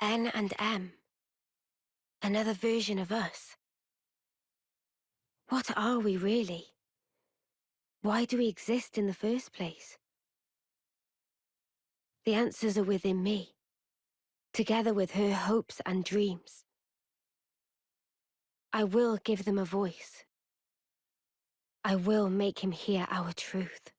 N and M. Another version of us. What are we really? Why do we exist in the first place? The answers are within me, together with her hopes and dreams. I will give them a voice. I will make him hear our truth.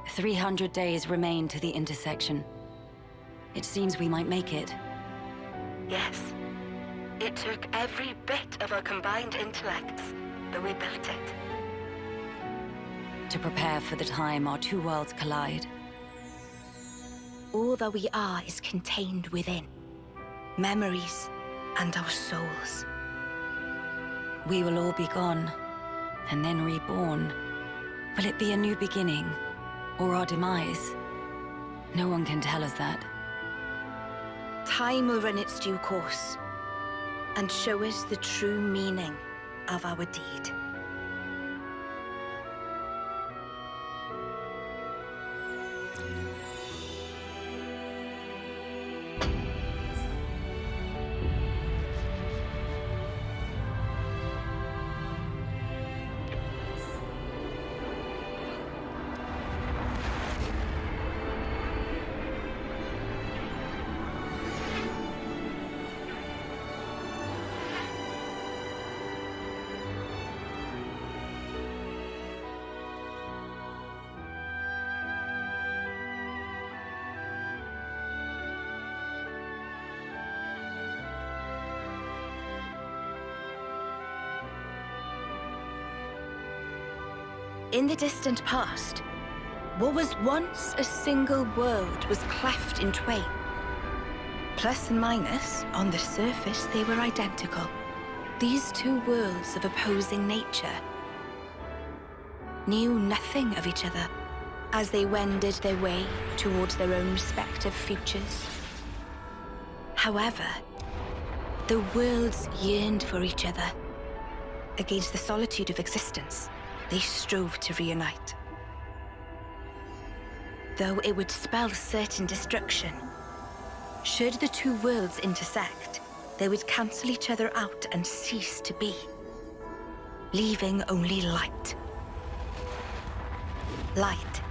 "300 days remain to the intersection. It seems we might make it." Yes. It took every bit of our combined intellects, but we built it. To prepare for the time our two worlds collide. All that we are is contained within. Memories and our souls. We will all be gone, and then reborn. Will it be a new beginning, or our demise? No one can tell us that. Time will run its due course, and show us the true meaning of our deed. In the distant past, what was once a single world was cleft in twain. Plus and minus, on the surface, they were identical. These two worlds of opposing nature knew nothing of each other as they wended their way towards their own respective futures. However, the worlds yearned for each other. Against the solitude of existence, they strove to reunite. Though it would spell certain destruction, should the two worlds intersect, they would cancel each other out and cease to be, leaving only light. Light,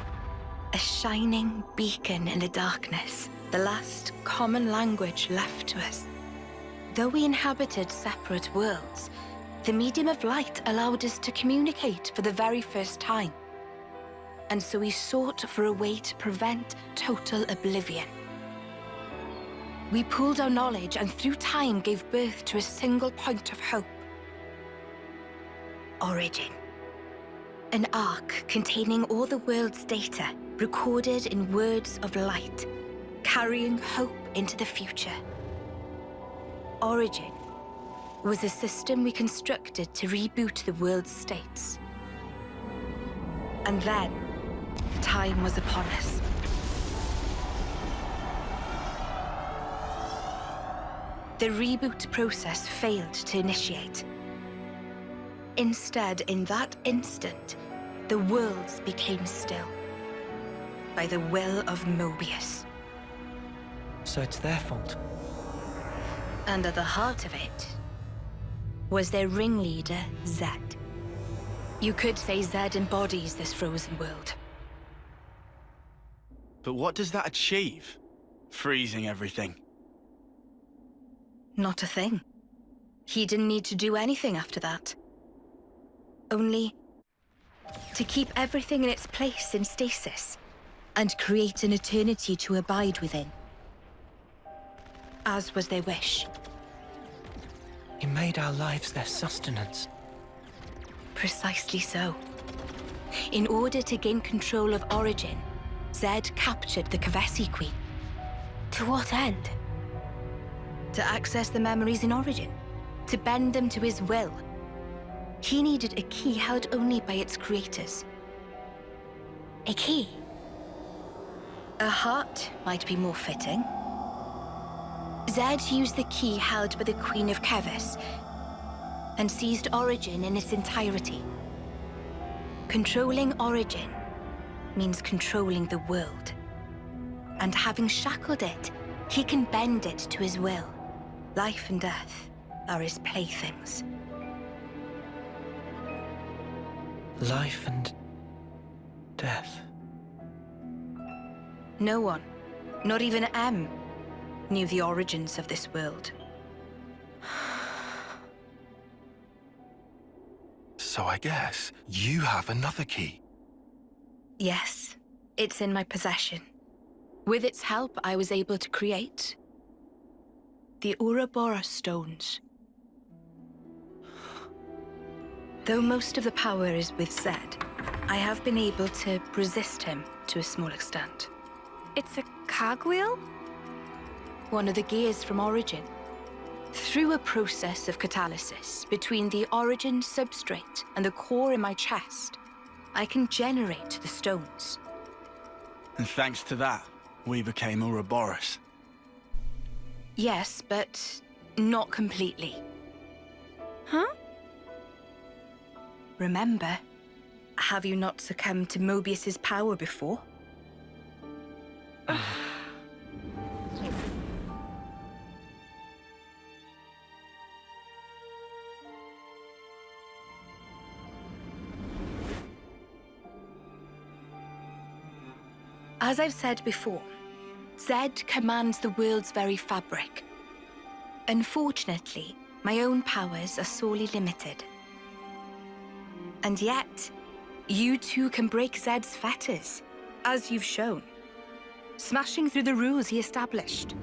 a shining beacon in the darkness, the last common language left to us. Though we inhabited separate worlds, the medium of light allowed us to communicate for the very first time. And so we sought for a way to prevent total oblivion. We pooled our knowledge and through time gave birth to a single point of hope. Origin. An arc containing all the world's data, recorded in words of light, carrying hope into the future. Origin was a system we constructed to reboot the world's states. And then, time was upon us. The reboot process failed to initiate. Instead, in that instant, the worlds became still. By the will of Mobius. So it's their fault. And at the heart of it was their ringleader, Zed. You could say Zed embodies this frozen world. But what does that achieve? Freezing everything. Not a thing. He didn't need to do anything after that. Only to keep everything in its place in stasis and create an eternity to abide within. As was their wish. He made our lives their sustenance. Precisely so. In order to gain control of Origin, Zed captured the Kavesi Queen. To what end? To access the memories in Origin, to bend them to his will. He needed a key held only by its creators. A key? A heart might be more fitting. Zed used the key held by the Queen of Kevis and seized Origin in its entirety. Controlling Origin means controlling the world. And having shackled it, he can bend it to his will. Life and death are his playthings. Life and death. No one, not even M, knew the origins of this world. So I guess you have another key. Yes, it's in my possession. With its help, I was able to create the Ouroboros stones. Though most of the power is with Zed, I have been able to resist him to a small extent. It's a cogwheel? One of the gears from Origin. Through a process of catalysis between the Origin substrate and the core in my chest, I can generate the stones. And thanks to that, we became Ouroboros. Yes, but not completely. Huh? Remember, have you not succumbed to Mobius's power before? As I've said before, Zed commands the world's very fabric. Unfortunately, my own powers are sorely limited. And yet, you too can break Zed's fetters, as you've shown, smashing through the rules he established.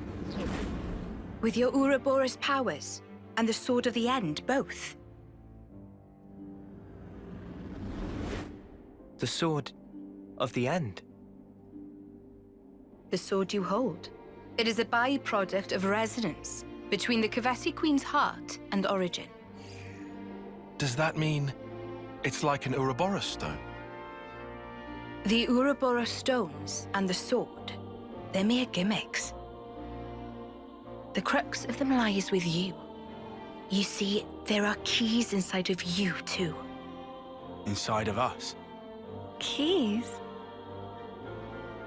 With your Ouroboros powers and the Sword of the End, both. The Sword of the End. The sword you hold. It is a byproduct of resonance between the Kavesi Queen's heart and Origin. Does that mean it's like an Ouroboros stone? The Ouroboros stones and the sword, they're mere gimmicks. The crux of them lies with you. You see, there are keys inside of you too. Inside of us. Keys?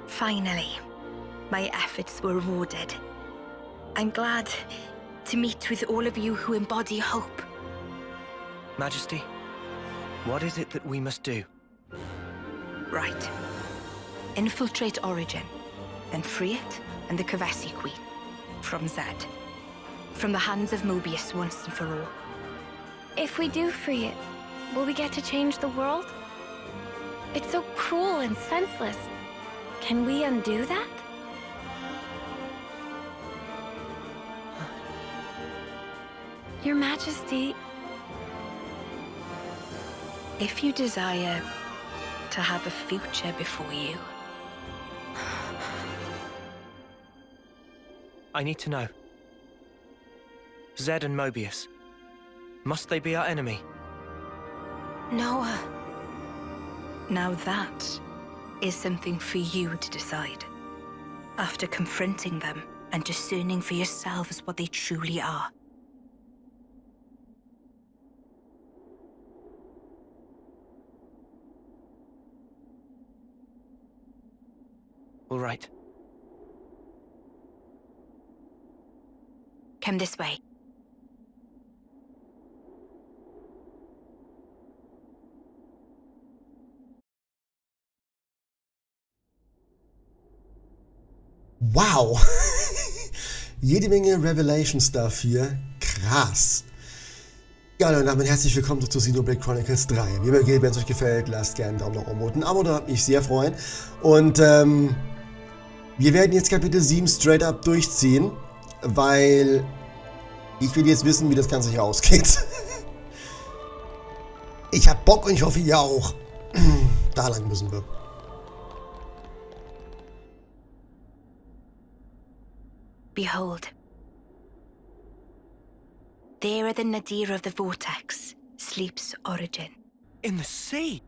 Finally, my efforts were rewarded. I'm glad to meet with all of you who embody hope. Majesty, what is it that we must do? Right. Infiltrate Origin, then free it and the Kavesi Queen. From Zed. From the hands of Mobius once and for all. If we do free it, will we get to change the world? It's so cruel and senseless. Can we undo that? Your Majesty... If you desire to have a future before you... I need to know. Zed and Mobius. Must they be our enemy? Noah. Now that is something for you to decide. After confronting them and discerning for yourselves what they truly are. All right. Come this way. Wow! Jede Menge Revelation-Stuff hier. Krass. Ja, und damit herzlich willkommen zu Xenoblade Chronicles 3. Wie immer gilt, wenn es euch gefällt, lasst gerne einen Daumen nach oben und ein Abo da, würde mich sehr freuen. Und wir werden jetzt Kapitel 7 straight up durchziehen, weil ich will jetzt wissen, wie das Ganze hier ausgeht. Ich hab Bock und ich hoffe, ihr auch. Da lang müssen wir. Behold. There at the nadir of the vortex sleeps Origin. In the sea?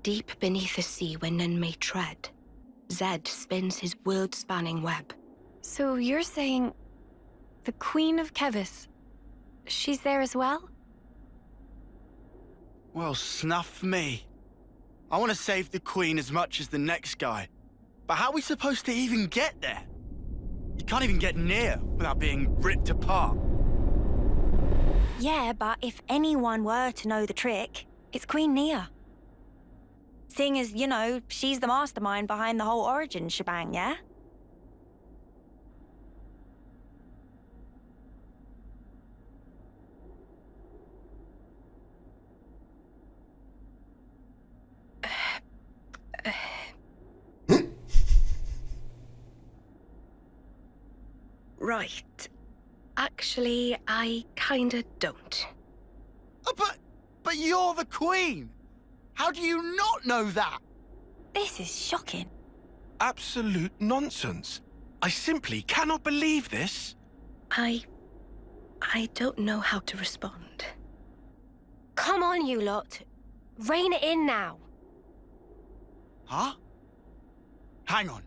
Deep beneath the sea where none may tread, Zed spins his world-spanning web. So you're saying the Queen of Kevis, she's there as well? Well, snuff me. I want to save the Queen as much as the next guy. But how are we supposed to even get there? You can't even get near without being ripped apart. Yeah, but if anyone were to know the trick, it's Queen Nia. Seeing as, you know, she's the mastermind behind the whole Origin shebang, yeah? Right. Actually, I kinda don't. But you're the Queen! How do you not know that? This is shocking. Absolute nonsense. I simply cannot believe this. I don't know how to respond. Come on, you lot. Rein it in now. Huh? Hang on.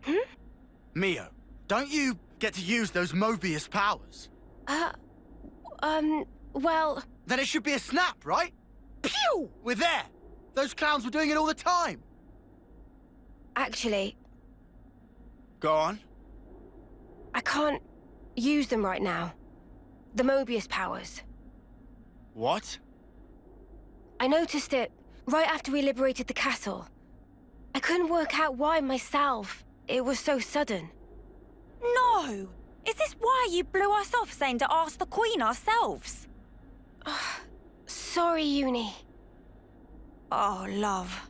Hmm? Mio, don't you get to use those Mobius powers? Well... Then it should be a snap, right? Pew! We're there! Those clowns were doing it all the time! Actually, Go on. I can't use them right now. The Mobius powers. What? I noticed it right after we liberated the castle. I couldn't work out why myself. It was so sudden. No! Is this why you blew us off saying to ask the Queen ourselves? Sorry, Uni. Oh, love.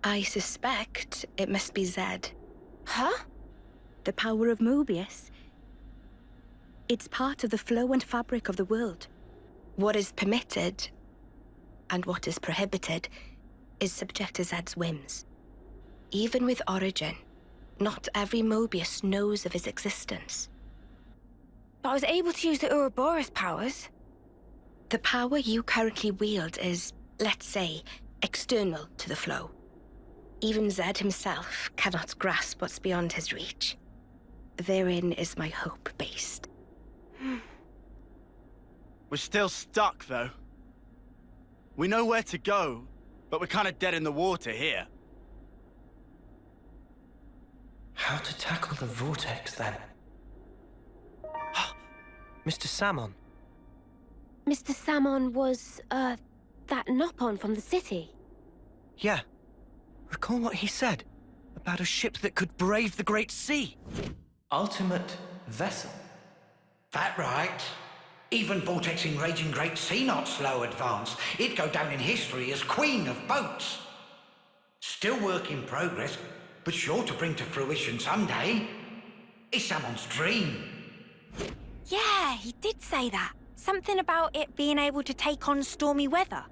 I suspect it must be Zed. Huh? The power of Mobius. It's part of the flow and fabric of the world. What is permitted, and what is prohibited, is subject to Zed's whims. Even with Origin, not every Mobius knows of his existence. But I was able to use the Ouroboros powers. The power you currently wield is, let's say, external to the flow. Even Zed himself cannot grasp what's beyond his reach. Therein is my hope based. We're still stuck, though. We know where to go, but we're kind of dead in the water here. How to tackle the vortex, then? Mr. Salmon. Mr. Salmon was, that Nopon from the city. Yeah. Recall what he said about a ship that could brave the Great Sea. Ultimate vessel. That right. Even vortexing raging great sea not slow advance. It'd go down in history as queen of boats. Still work in progress, but sure to bring to fruition someday. It's someone's dream. Yeah, he did say that. Something about it being able to take on stormy weather.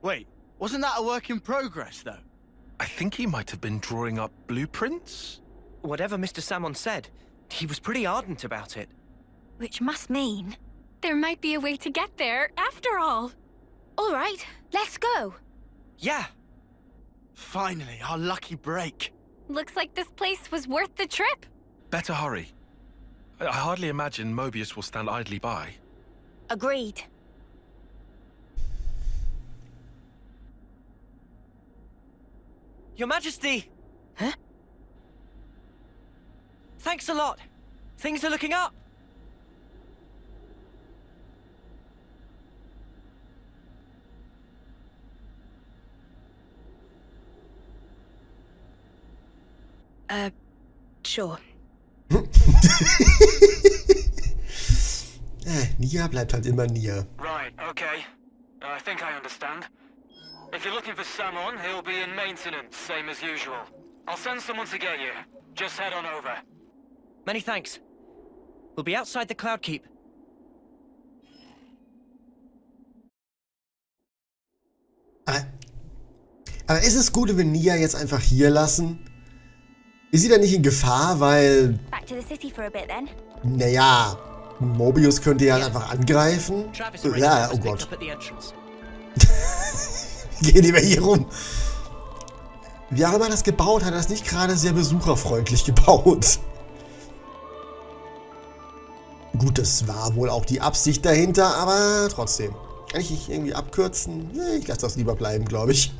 Wait, wasn't that a work in progress, though? I think he might have been drawing up blueprints. Whatever Mr. Salmon said, he was pretty ardent about it. Which must mean... There might be a way to get there, after all. All right, let's go. Yeah. Finally, our lucky break. Looks like this place was worth the trip. Better hurry. I hardly imagine Mobius will stand idly by. Agreed. Your Majesty! Huh? Thanks a lot. Things are looking up. Sure. Nia bleibt halt immer Nia. Right, okay. I think I understand. If you're looking for Salmon, he'll be in maintenance, same as usual. I'll send someone to get you. Just head on over. Many thanks. We'll be outside the Cloud Keep. Aber ist es gut, wenn wir Nia jetzt einfach hier lassen? Ist sie da nicht in Gefahr, weil... Back to the city for a bit then. Naja, Mobius könnte ja einfach angreifen. Ja, oh Gott. Gehen die mal hier rum. Wie auch immer das gebaut hat, das nicht gerade sehr besucherfreundlich gebaut. Gut, das war wohl auch die Absicht dahinter, aber trotzdem. Kann ich nicht irgendwie abkürzen? Nee, ich lasse das lieber bleiben, glaube ich.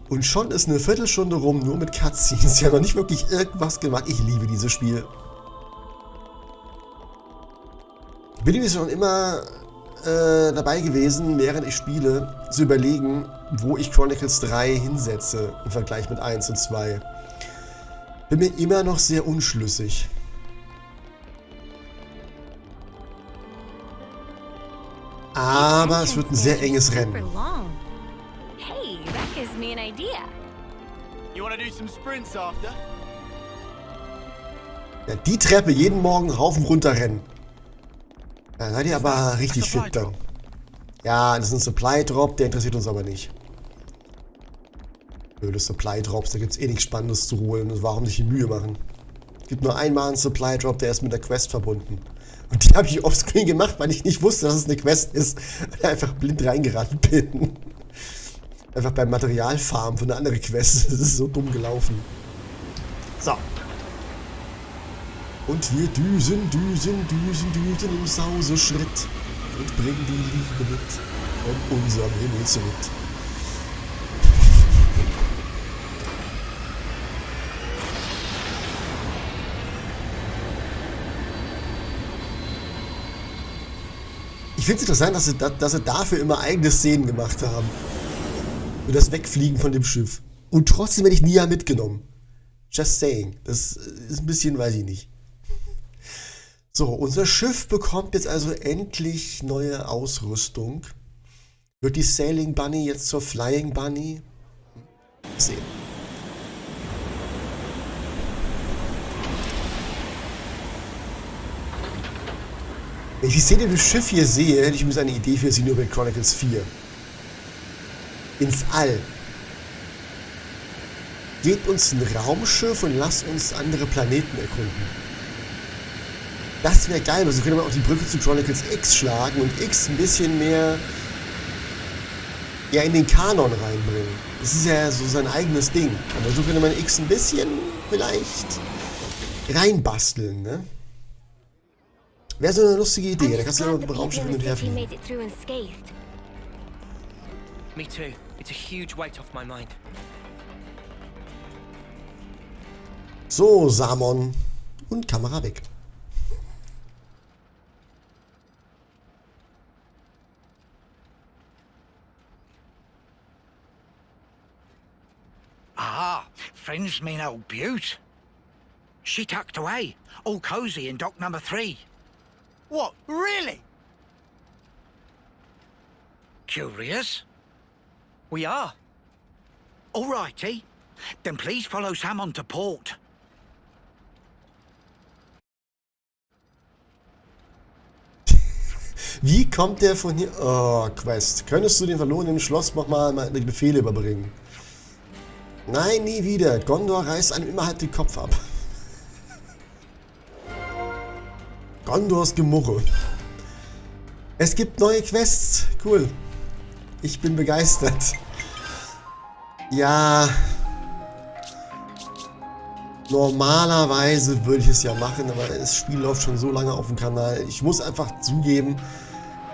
Und schon ist eine Viertelstunde rum, nur mit Cutscenes. Sie haben noch nicht wirklich irgendwas gemacht. Ich liebe dieses Spiel. Bin übrigens schon immer dabei gewesen, während ich spiele, zu überlegen, wo ich Chronicles 3 hinsetze im Vergleich mit 1 und 2. Bin mir immer noch sehr unschlüssig. Aber es wird ein sehr enges Rennen. Hey, that gives me an idea. You wanna do some sprints after? Ja, die Treppe jeden Morgen rauf und runter rennen. Da seid ihr aber richtig fit dann. Ja, das ist ein Supply Drop, der interessiert uns aber nicht. Blöde Supply Drops, da gibt es eh nichts Spannendes zu holen. Also warum sich die Mühe machen? Es gibt nur einmal einen Supply Drop, der ist mit der Quest verbunden. Und die habe ich offscreen gemacht, weil ich nicht wusste, dass es eine Quest ist. Weil ich einfach blind reingerannt bin. Einfach beim Materialfarm für eine andere Quest. Das ist so dumm gelaufen. So. Und wir düsen im Sauseschritt und bringen die Liebe mit von unserem Himmelsritt. Ich finde es interessant, dass sie dafür immer eigene Szenen gemacht haben. Für das Wegfliegen von dem Schiff. Und trotzdem werde ich Nia mitgenommen. Just saying. Das ist ein bisschen, weiß ich nicht. So, unser Schiff bekommt jetzt also endlich neue Ausrüstung. Wird die Sailing Bunny jetzt zur Flying Bunny? Sehen. Wenn ich die Szene des Schiff hier sehe, hätte ich mir eine Idee für Xenoblade Chronicles 4. Ins All. Gebt uns ein Raumschiff und lasst uns andere Planeten erkunden. Das wäre geil, also könnte man auch die Brücke zu Chronicles X schlagen und X ein bisschen mehr in den Kanon reinbringen. Das ist ja so sein eigenes Ding. Aber so könnte man X ein bisschen vielleicht reinbasteln, ne? Wäre so eine lustige Idee. Da kannst du immer Raumschiff hin und her fliegen. Me too. It's a huge weight off my mind. So, Samon. Und Kamera weg. Ah, friend's mean old Butte. She tucked away, all cozy in dock number 3. What? Really? Curious? We are. All righty. Then please follow Sam on to port. Wie kommt der von hier? Oh, Quest. Könntest du den verlorenen Schloss mal die Befehle überbringen? Nein, nie wieder. Gondor reißt einem immer halt den Kopf ab. Gondors Gemurre. Es gibt neue Quests. Cool. Ich bin begeistert. Ja. Normalerweise würde ich es ja machen, aber das Spiel läuft schon so lange auf dem Kanal. Ich muss einfach zugeben,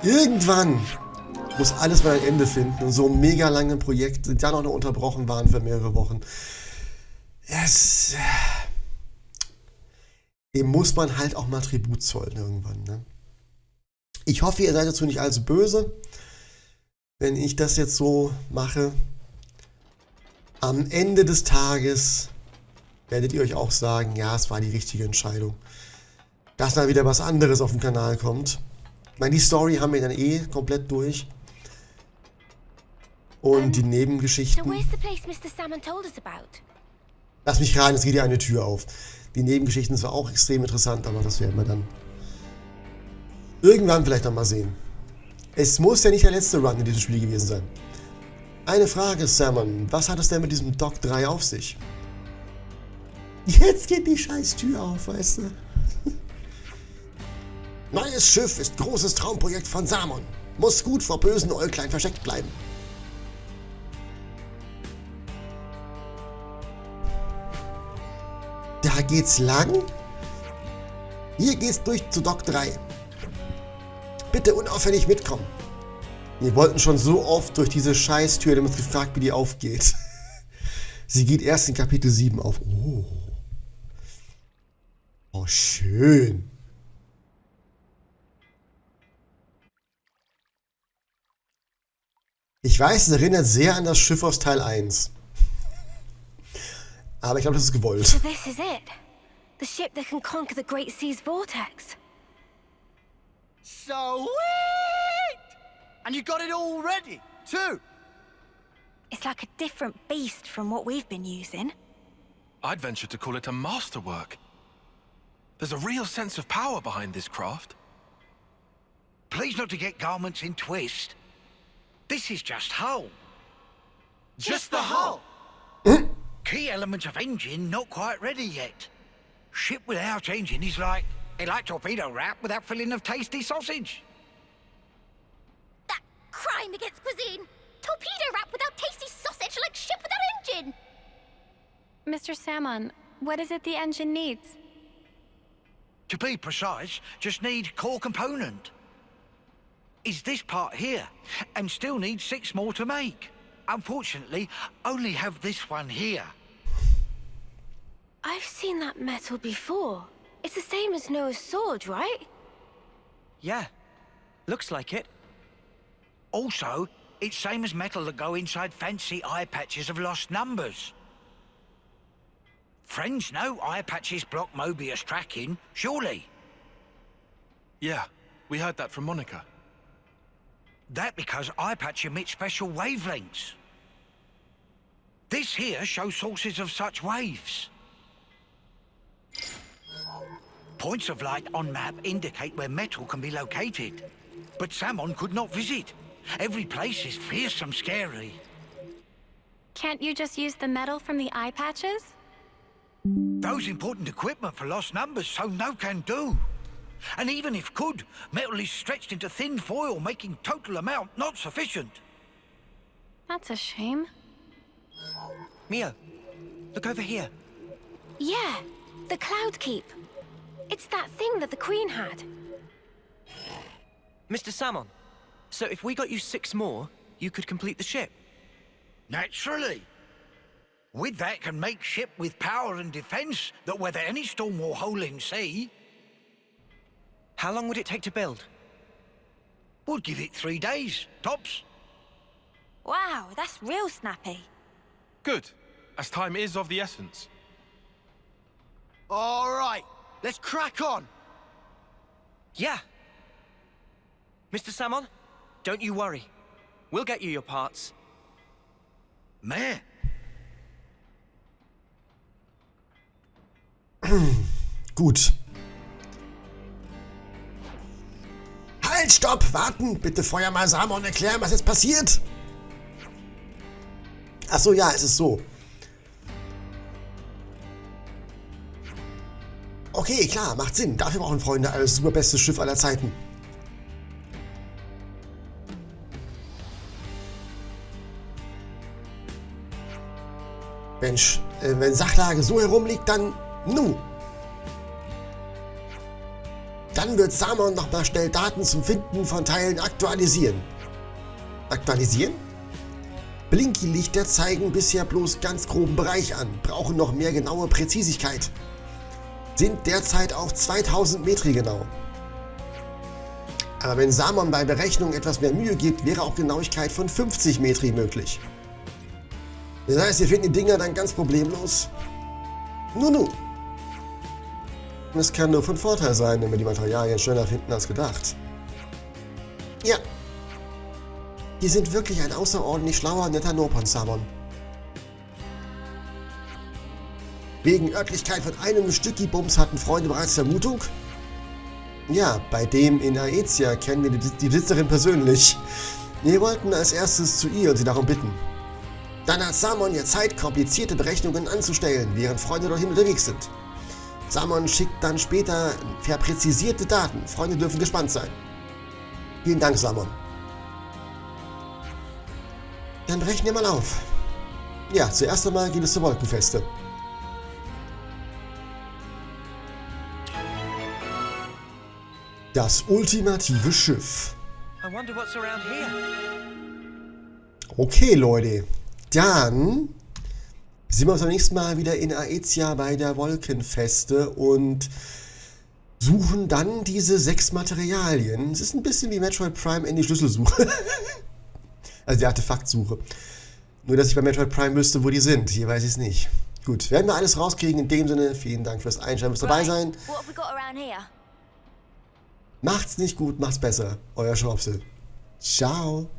irgendwann muss alles mal ein Ende finden. Und so mega lange Projekte, die dann auch noch unterbrochen waren für mehrere Wochen. Dem muss man halt auch mal Tribut zollen irgendwann. Ne? Ich hoffe, ihr seid dazu nicht allzu böse, wenn ich das jetzt so mache. Am Ende des Tages werdet ihr euch auch sagen, ja, es war die richtige Entscheidung. Dass mal wieder was anderes auf dem Kanal kommt. Ich meine, die Story haben wir dann eh komplett durch. Und die Nebengeschichten. Lass mich rein, es geht hier eine Tür auf. Die Nebengeschichten sind auch extrem interessant, aber das werden wir dann irgendwann vielleicht noch mal sehen. Es muss ja nicht der letzte Run in diesem Spiel gewesen sein. Eine Frage, Salmon. Was hat es denn mit diesem Dock 3 auf sich? Jetzt geht die scheiß Tür auf, weißt du? Neues Schiff ist großes Traumprojekt von Salmon. Muss gut vor bösen Äuglein versteckt bleiben. Da geht's lang. Hier geht's durch zu Dock 3. Bitte unauffällig mitkommen. Wir wollten schon so oft durch diese Scheißtür, wir haben uns gefragt, wie die aufgeht. Sie geht erst in Kapitel 7 auf. Oh. Oh, schön. Ich weiß, es erinnert sehr an das Schiff aus Teil 1. Aber ich glaube, das ist gewollt. So this is it. The ship that can conquer the Great Sea's vortex. Sweet! And you got it all ready, too. It's like a different beast from what we've been using. I'd venture to call it a masterwork. There's a real sense of power behind this craft. Please not to get garments in twist. This is just hull. Just the hull. Key element of engine not quite ready yet. Ship without engine is like torpedo wrap without filling of tasty sausage. That crime against cuisine. Torpedo wrap without tasty sausage like ship without engine. Mr. Salmon, what is it the engine needs? To be precise, just need core component. Is this part here, and still need 6 more to make. Unfortunately, only have this one here. I've seen that metal before. It's the same as Noah's sword, right? Yeah, looks like it. Also, it's same as metal that go inside fancy eye patches of lost numbers. Friends know eye patches block Mobius tracking, surely? Yeah, we heard that from Monica. That because eye patch emits special wavelengths. This here shows sources of such waves. Points of light on map indicate where metal can be located. But Salmon could not visit. Every place is fearsome scary. Can't you just use the metal from the eye patches? Those important equipment for lost numbers, so no can do. And even if could, metal is stretched into thin foil, making total amount not sufficient. That's a shame. Mia, look over here. Yeah, the Cloud Keep. It's that thing that the Queen had. Mr. Salmon, so if we got you 6 more, you could complete the ship. Naturally. With that can make ship with power and defense that weather any storm or hole in sea. How long would it take to build? We'll give it 3 days, tops. Wow, that's real snappy. Good, as time is of the essence. All right, let's crack on. Yeah. Mr. Salmon, don't you worry. We'll get you your parts. Meh. Gut. Halt, stopp, warten! Bitte feuer mal Salmon und erklären, was jetzt passiert. Achso, ja, es ist so. Okay, klar, macht Sinn. Dafür brauchen Freunde das super beste Schiff aller Zeiten. Mensch, wenn Sachlage so herumliegt, dann... Nu! Dann wird Salmon nochmal schnell Daten zum Finden von Teilen aktualisieren. Aktualisieren? Blinky-Lichter zeigen bisher bloß ganz groben Bereich an, brauchen noch mehr genaue Präzisigkeit. Sind derzeit auch 2000 Metri genau. Aber wenn Salmon bei Berechnungen etwas mehr Mühe gibt, wäre auch Genauigkeit von 50 Metri möglich. Das heißt, wir finden die Dinger dann ganz problemlos. Nu. Es kann nur von Vorteil sein, wenn wir die Materialien schneller finden als gedacht. Ja. Die sind wirklich ein außerordentlich schlauer, netter Nopon, Salmon. Wegen Örtlichkeit von einem Stücki-Bums hatten Freunde bereits Vermutung. Ja, bei dem in Aetia kennen wir die Besitzerin persönlich. Wir wollten als erstes zu ihr und sie darum bitten. Dann hat Samon ja Zeit, komplizierte Berechnungen anzustellen, während Freunde dorthin unterwegs sind. Samon schickt dann später verpräzisierte Daten. Freunde dürfen gespannt sein. Vielen Dank, Samon. Dann brechen wir mal auf. Ja, zuerst einmal geht es zur Wolkenfeste. Das ultimative Schiff. I wonder what's around here. Okay, Leute. Dann sehen wir uns beim nächsten Mal wieder in Aetia bei der Wolkenfeste und suchen dann diese 6 Materialien. Es ist ein bisschen wie Metroid Prime in die Schlüsselsuche. Also die Artefaktsuche. Nur, dass ich bei Metroid Prime wüsste, wo die sind. Hier weiß ich es nicht. Gut, werden wir alles rauskriegen. In dem Sinne, vielen Dank fürs Einschalten, fürs dabei sein. Macht's nicht gut, macht's besser. Euer Schraubsel. Ciao.